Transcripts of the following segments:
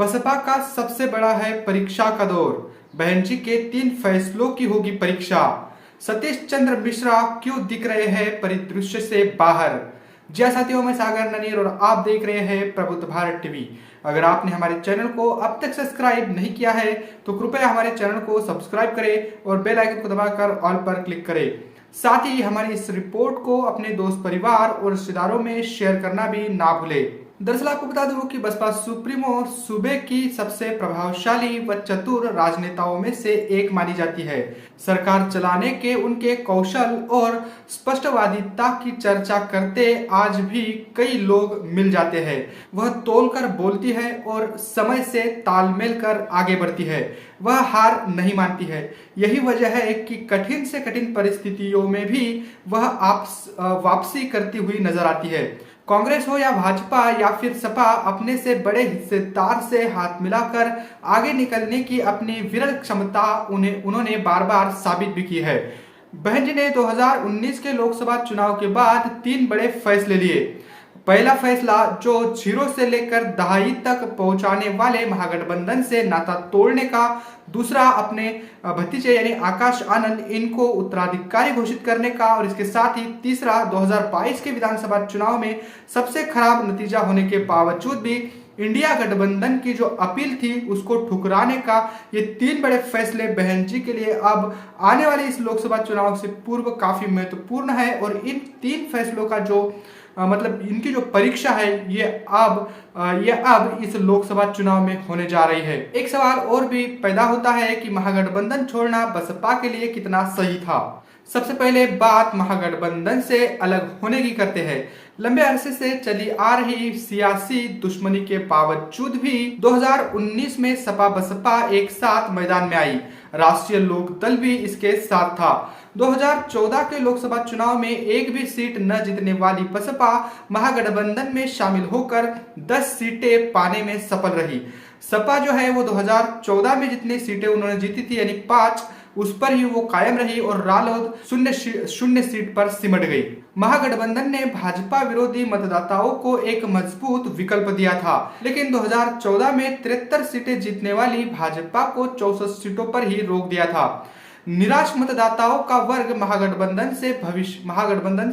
बसपा का सबसे बड़ा है परीक्षा का दौर। बहन जी के 3 फैसलों की होगी परीक्षा। सतीश चंद्र मिश्रा क्यों दिख रहे हैं परिदृश्य से बाहर। जय साथियों, मैं सागर ननीर और आप देख रहे हैं प्रबुद्ध भारत टीवी। अगर आपने हमारे चैनल को अब तक सब्सक्राइब नहीं किया है तो कृपया हमारे चैनल को सब्सक्राइब करें और बेल आइकन को दबाकर ऑल पर क्लिक करें। साथ ही हमारी इस रिपोर्ट को अपने दोस्त, परिवार और रिश्तेदारों में शेयर करना भी ना भूलें। दरअसल आपको बता दूं कि बसपा सुप्रीमो सूबे की सबसे प्रभावशाली व चतुर राजनेताओं में से एक मानी जाती है। सरकार चलाने के उनके कौशल और स्पष्टवादिता की चर्चा करते आज भी कई लोग मिल जाते हैं। वह तोलकर बोलती है और समय से तालमेल कर आगे बढ़ती है। वह हार नहीं मानती है। यही वजह है कि कठिन से कठिन परिस्थितियों में भी वह वापसी करती हुई नजर आती है। कांग्रेस हो या भाजपा या फिर सपा, अपने से बड़े हिस्सेदार से हाथ मिलाकर आगे निकलने की अपनी विरल क्षमता उन्होंने बार बार साबित भी की है। बहन जी ने 2019 के लोकसभा चुनाव के बाद 3 बड़े फैसले लिए। पहला फैसला, जो 0 से लेकर दहाई तक पहुंचाने वाले महागठबंधन से नाता तोड़ने का। दूसरा, अपने भतीजे यानी आकाश आनंद इनको उत्तराधिकारी घोषित करने का। और इसके साथ ही तीसरा, 2022 के विधानसभा चुनाव में सबसे खराब नतीजा होने के बावजूद भी इंडिया गठबंधन की जो अपील थी उसको ठुकराने का। ये 3 बड़े फैसले बहन जी के लिए अब आने वाले इस लोकसभा चुनाव से पूर्व काफी महत्वपूर्ण है। और इन 3 फैसलों का जो मतलब इनकी जो परीक्षा है ये अब इस लोकसभा चुनाव में होने जा रही है। एक सवाल और भी पैदा होता है कि महागठबंधन छोड़ना बसपा के लिए कितना सही था। सबसे पहले बात महागठबंधन से अलग होने की करते हैं। लंबे अरसे से चली आ रही सियासी दुश्मनी के बावजूद भी 2019 में सपा बसपा एक साथ मैदान में आई। राष्ट्रीय लोक दल भी इसके साथ था। 2014 के लोकसभा चुनाव में एक भी सीट न जीतने वाली बसपा महागठबंधन में शामिल होकर 10 सीटें पाने में सफल रही। सपा जो है वो 2014 में जितनी सीटें उन्होंने जीती थी यानी 5, उस पर ही वो कायम रही और रालोद शून्य सीट पर सिमट गई। महागठबंधन ने भाजपा विरोधी मतदाताओं को एक मजबूत विकल्प दिया था, लेकिन 2014 में 73 सीटें जीतने वाली भाजपा को 64 सीटों पर ही रोक दिया था। निराश मतदाताओं का वर्ग महागठबंधन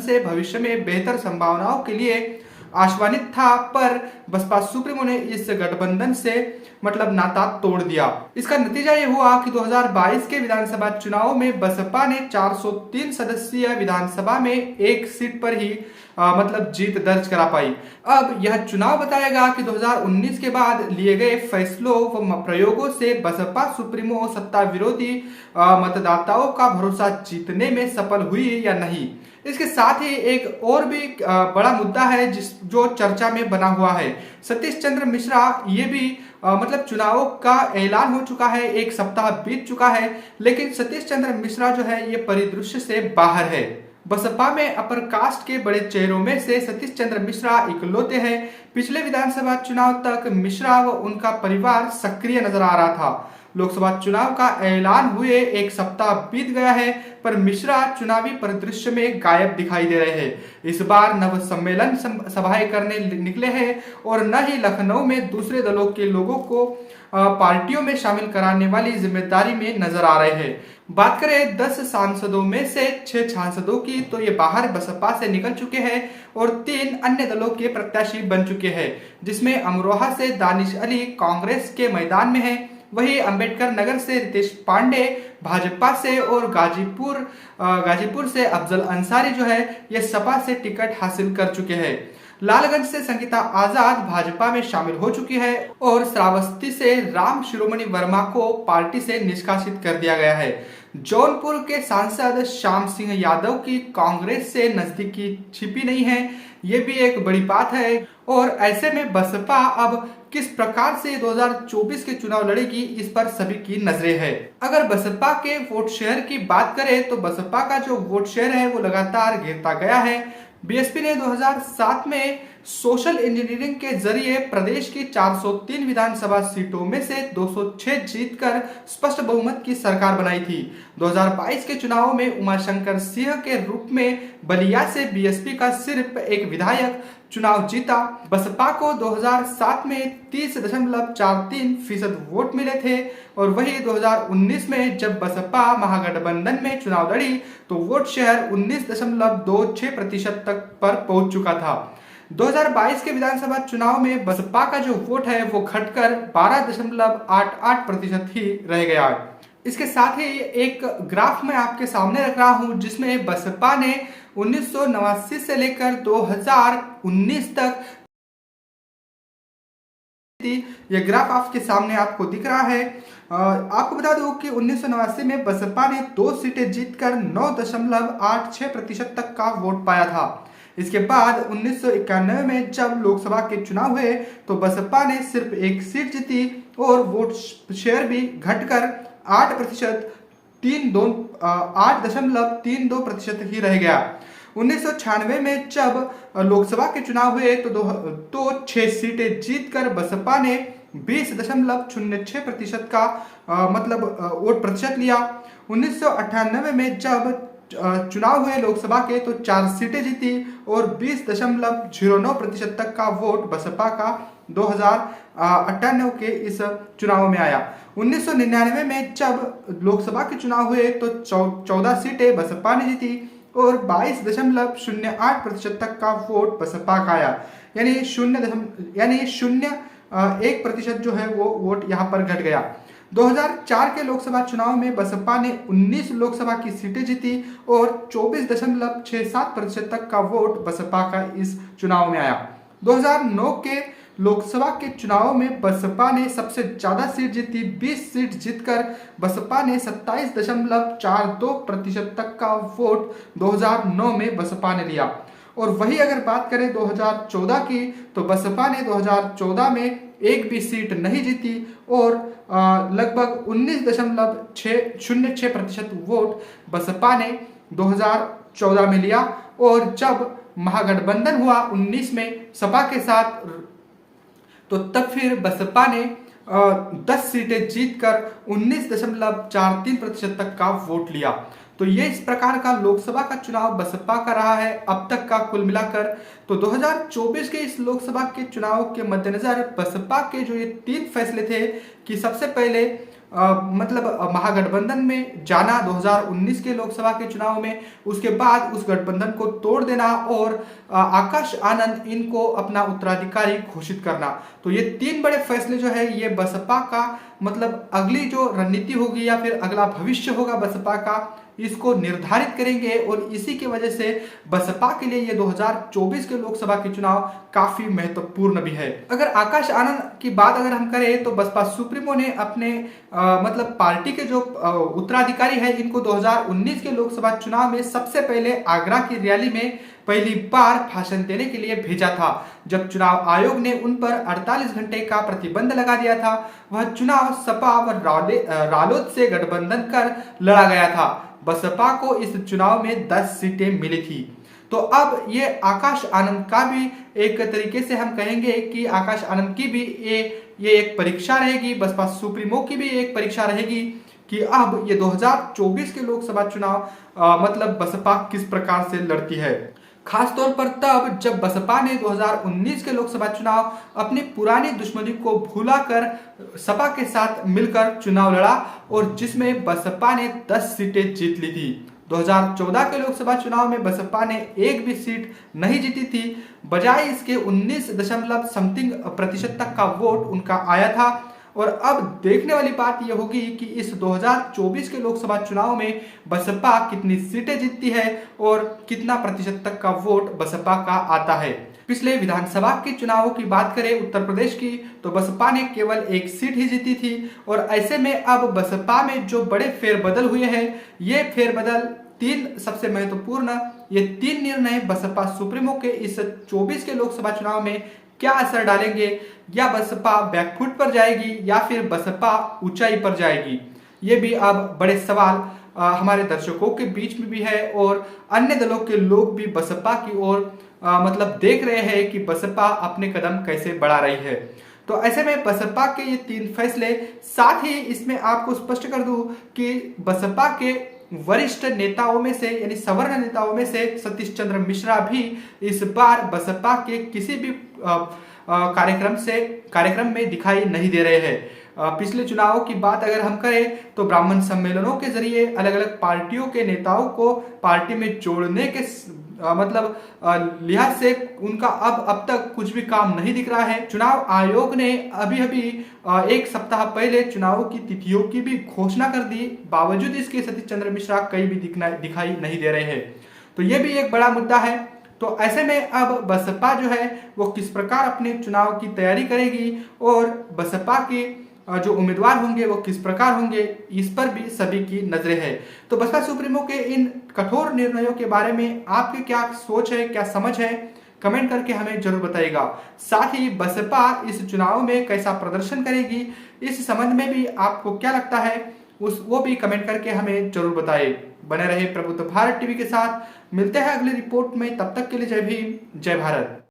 से भविष्य में बेहतर संभावनाओं के लिए आश्वानित था, पर बसपा सुप्रीमो ने इस गठबंधन से नाता तोड़ दिया। इसका नतीजा ये हुआ कि 2022 के विधानसभा चुनाव में बसपा ने 403 सदस्यीय विधानसभा में एक सीट पर ही जीत दर्ज करा पाई। अब यह चुनाव बताएगा कि 2019 के बाद लिए गए फैसलों व प्रयोगों से बसपा सुप्रीमो सत्ता विरोधी मतदाताओं का भरोसा जीतने में सफल हुई या नहीं। इसके साथ ही एक और भी बड़ा मुद्दा है जो चर्चा में बना हुआ है। सतीश चंद्र मिश्रा, ये भी चुनावों का ऐलान हो चुका है, 1 सप्ताह बीत चुका है, लेकिन सतीश चंद्र मिश्रा जो है ये परिदृश्य से बाहर है। बसपा में अपर कास्ट के बड़े चेहरों में से सतीश चंद्र मिश्रा इकलौते हैं। पिछले विधानसभा चुनाव तक मिश्रा व उनका परिवार सक्रिय नजर आ रहा था। लोकसभा चुनाव का ऐलान हुए 1 सप्ताह बीत गया है, पर मिश्रा चुनावी परिदृश्य में गायब दिखाई दे रहे हैं। इस बार नव सम्मेलन सभाएं करने निकले हैं और न ही लखनऊ में दूसरे दलों के लोगों को पार्टियों में शामिल कराने वाली जिम्मेदारी में नजर आ रहे हैं। बात करें 10 सांसदों में से 6 सांसदों की, तो ये बाहर बसपा से निकल चुके हैं और 3 अन्य दलों के प्रत्याशी बन चुके हैं, जिसमें अमरोहा से दानिश अली कांग्रेस के मैदान में है। वही अंबेडकर नगर से रितेश पांडे भाजपा से और गाजीपुर से अफजल अंसारी जो है ये सपा से टिकट हासिल कर चुके हैं। लालगंज से संगीता आजाद भाजपा में शामिल हो चुकी है और श्रावस्ती से राम शिरोमणि वर्मा को पार्टी से निष्कासित कर दिया गया है। जौनपुर के सांसद श्याम सिंह यादव की कांग्रेस से नजदीकी छिपी नहीं है, ये भी एक बड़ी बात है। और ऐसे में बसपा अब किस प्रकार से 2024 के चुनाव लड़ेगी, इस पर सभी की नजरें हैं। अगर बसपा के वोट शेयर की बात करें तो बसपा का जो वोट शेयर है वो लगातार गिरता गया है। बीएसपी ने 2007 में सोशल इंजीनियरिंग के जरिए प्रदेश की 403 विधानसभा सीटों में से 206 जीतकर स्पष्ट बहुमत की सरकार बनाई थी। 2022 के चुनाव में उमाशंकर सिंह के रूप में बलिया से बीएसपी का सिर्फ एक विधायक चुनाव जीता। बसपा को 2007 में 30.43% वोट मिले थे और वही 2019 में जब बसपा महागठबंधन में चुनाव लड़ी तो वोट शेयर 19.26% तक पर पहुंच चुका था। 2022 के विधानसभा चुनाव में बसपा का जो वोट है वो घटकर 12.88% ही रह गया। इसके साथ ही एक ग्राफ मैं आपके सामने रख रहा हूं जिसमें बसपा ने 1989 से लेकर 2019 तक, ये ग्राफ आपके सामने आपको दिख रहा है। आपको बता दूं कि 1989 में बसपा ने 2 सीटें जीतकर 9.86% तक का वोट पाया था। इसके बाद 1991 में जब लोकसभा के चुनाव हुए तो बसपा ने सिर्फ एक सीट जीती और वोट शेयर भी घटकर 8.32% ही रह गया। 1996 में जब लोकसभा के चुनाव हुए तो 6 सीटें जीतकर बसपा ने 20.06% का वोट प्रतिशत लिया। 1998 में जब चुनाव हुए लोकसभा के तो 4 सीटें जीती और 20.09% तक का वोट बसपा का 2098 के इस चुनाव में आया। 1999 में जब लोकसभा के चुनाव हुए तो 14 सीटें बसपा ने जीती और 22.08% तक का वोट बसपा का आया, यानी 0.1% जो है वो वोट यहाँ पर घट गया। 2004 के लोकसभा चुनाव में बसपा ने 19 लोकसभा की सीटें जीती और 24.67% तक का वोट बसपा का इस चुनाव में आया। 2009 के लोकसभा के चुनाव में बसपा ने सबसे ज्यादा सीट जीती, 20 सीट जीतकर बसपा ने 27.42% तक का वोट 2009 में बसपा ने लिया। और वही अगर बात करें 2014 की तो बसपा ने 2014 में एक भी सीट नहीं जीती और लगभग 19.06% वोट बसपा ने 2014 में लिया। और जब महागठबंधन हुआ 19 में सपा के साथ तो तब फिर बसपा ने 10 सीटें जीतकर 19.43% तक का वोट लिया। तो ये इस प्रकार का लोकसभा का चुनाव बसपा का रहा है अब तक का कुल मिलाकर। तो 2024 के इस लोकसभा के चुनाव के मद्देनजर बसपा के जो ये 3 फैसले थे कि सबसे पहले महागठबंधन में जाना 2019 के लोकसभा के चुनाव में, उसके बाद उस गठबंधन को तोड़ देना और आकाश आनंद इनको अपना उत्तराधिकारी घोषित करना। तो ये 3 बड़े फैसले जो है ये बसपा का अगली जो रणनीति होगी या फिर अगला भविष्य होगा बसपा का, इसको निर्धारित करेंगे और इसी की वजह से बसपा के लिए ये 2024 के लोकसभा के चुनाव काफी महत्वपूर्ण भी है। अगर आकाश आनंद की बात अगर हम करें तो बसपा सुप्रीमो ने अपने पार्टी के जो उत्तराधिकारी है इनको 2019 के लोकसभा चुनाव में सबसे पहले आगरा की रैली में पहली बार भाषण देने के लिए भेजा था। जब चुनाव आयोग ने उन पर 48 घंटे का प्रतिबंध लगा दिया था, वह चुनाव सपा व रालोद से गठबंधन कर लड़ा गया था। बसपा को इस चुनाव में 10 सीटें मिली थी। तो अब ये आकाश आनंद का भी एक तरीके से हम कहेंगे कि आकाश आनंद की भी ये एक परीक्षा रहेगी, बसपा सुप्रीमो की भी एक परीक्षा रहेगी कि अब ये 2024 के लोकसभा चुनाव बसपा किस प्रकार से लड़ती है। खास तौर पर तब जब बसपा ने 2019 के लोकसभा चुनाव अपनी पुरानी दुश्मनी को भुलाकर सपा के साथ मिलकर चुनाव लड़ा और जिसमें बसपा ने 10 सीटें जीत ली थी। 2014 के लोकसभा चुनाव में बसपा ने एक भी सीट नहीं जीती थी, बजाय इसके 19% तक का वोट उनका आया था। और अब देखने वाली बात यह होगी कि इस 2024 के लोकसभा चुनाव में बसपा कितनी सीटें जीतती है और कितना प्रतिशत तक का वोट बसपा का आता है। पिछले विधानसभा के चुनावों की बात करें उत्तर प्रदेश की तो बसपा ने केवल एक सीट ही जीती थी और ऐसे में अब बसपा में जो बड़े फेरबदल हुए हैं, ये फेरबदल 3 सबसे महत्वपूर्ण ये 3 निर्णय बसपा सुप्रीमो के इस 24 के लोकसभा चुनाव में क्या असर डालेंगे, या बसपा बैकफुट पर जाएगी या फिर बसपा ऊंचाई पर जाएगी, ये भी अब बड़े सवाल हमारे दर्शकों के बीच में भी है और अन्य दलों के लोग भी बसपा की ओर मतलब देख रहे हैं कि बसपा अपने कदम कैसे बढ़ा रही है। तो ऐसे में बसपा के ये 3 फैसले, साथ ही इसमें आपको स्पष्ट कर दूं कि बसपा के वरिष्ठ नेताओं में से यानी सवर्ण नेताओं में से सतीश चंद्र मिश्रा भी इस बार बसपा के किसी भी कार्यक्रम में दिखाई नहीं दे रहे हैं। पिछले चुनावों की बात अगर हम करें तो ब्राह्मण सम्मेलनों के जरिए अलग अलग पार्टियों के नेताओं को पार्टी में जोड़ने के लिहाज से उनका अब तक कुछ भी काम नहीं दिख रहा है। चुनाव आयोग ने अभी अभी एक सप्ताह पहले चुनावों की तिथियों की भी घोषणा कर दी, बावजूद इसके सतीश चंद्र मिश्रा कहीं भी दिखाई नहीं दे रहे हैं। तो ये भी एक बड़ा मुद्दा है। तो ऐसे में अब बसपा जो है वो किस प्रकार अपने चुनाव की तैयारी करेगी और बसपा के जो उम्मीदवार होंगे वो किस प्रकार होंगे, इस पर भी सभी की नजरें हैं। तो बसपा सुप्रीमो के इन कठोर निर्णयों के बारे में आपकी क्या सोच है, क्या समझ है, कमेंट करके हमें जरूर बताइएगा। साथ ही बसपा इस चुनाव में कैसा प्रदर्शन करेगी, इस संबंध में भी आपको क्या लगता है वो भी कमेंट करके हमें जरूर बताइए। बने रहे प्रबुद्ध भारत टीवी के साथ। मिलते हैं अगली रिपोर्ट में, तब तक के लिए जय भीम, जय भारत।